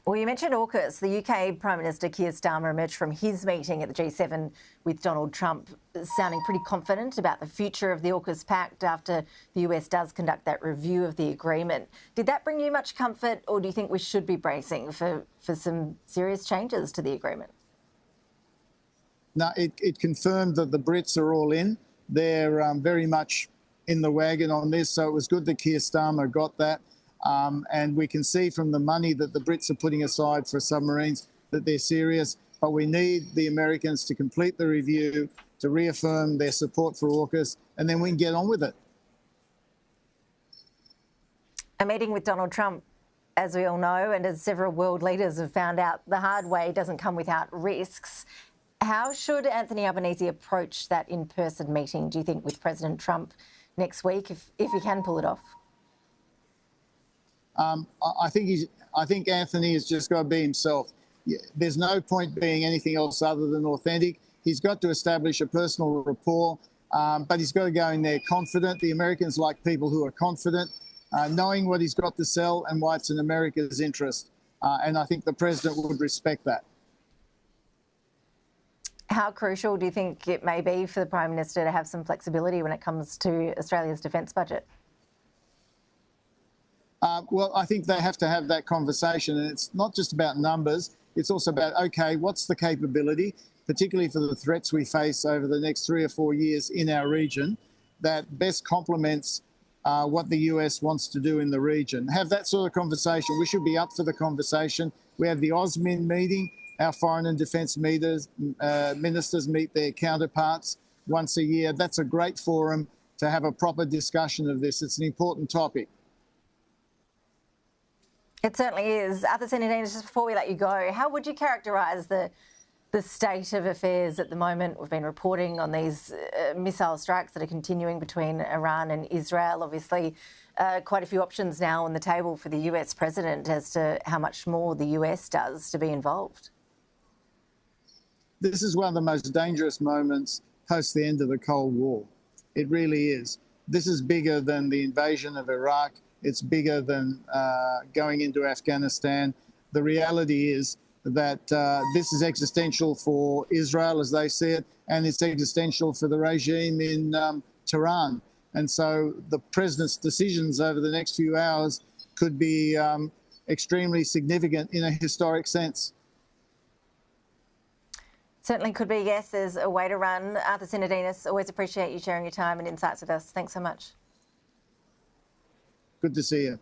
Well, you mentioned AUKUS. The UK Prime Minister Keir Starmer emerged from his meeting at the G7 with Donald Trump sounding pretty confident about the future of the AUKUS pact after the US does conduct that review of the agreement. Did that bring you much comfort, or do you think we should be bracing for some serious changes to the agreement? No, it confirmed that the Brits are all in. They're very much in the wagon on this, so it was good that Keir Starmer got that. And we can see from the money that the Brits are putting aside for submarines that they're serious. But we need the Americans to complete the review, to reaffirm their support for AUKUS, and then we can get on with it. A meeting with Donald Trump, as we all know, and as several world leaders have found out, the hard way doesn't come without risks. How should Anthony Albanese approach that in-person meeting, do you think, with President Trump next week, if he can pull it off? I think Anthony has just got to be himself. There's no point being anything else other than authentic. He's got to establish a personal rapport, but he's got to go in there confident. The Americans like people who are confident, knowing what he's got to sell and why it's in America's interest. And I think the president would respect that. How crucial do you think it may be for the Prime Minister to have some flexibility when it comes to Australia's defence budget? Well, I think they have to have that conversation, and it's not just about numbers. It's also about, OK, what's the capability, particularly for the threats we face over the next 3 or 4 years in our region, that best complements what the US wants to do in the region. Have that sort of conversation. We should be up for the conversation. We have the AUSMIN meeting. Our foreign and defence ministers meet their counterparts once a year. That's a great forum to have a proper discussion of this. It's an important topic. It certainly is. Arthur Sinodinos, just before we let you go, how would you characterise the state of affairs at the moment? We've been reporting on these missile strikes that are continuing between Iran and Israel. Obviously, quite a few options now on the table for the US president as to how much more the US does to be involved. This is one of the most dangerous moments post the end of the Cold War. It really is. This is bigger than the invasion of Iraq. It's bigger than going into Afghanistan. The reality is that this is existential for Israel, as they see it, and it's existential for the regime in Tehran. And so the president's decisions over the next few hours could be extremely significant in a historic sense. Certainly could be, yes. There's a way to run. Arthur Sinodinos, always appreciate you sharing your time and insights with us. Thanks so much. Good to see you.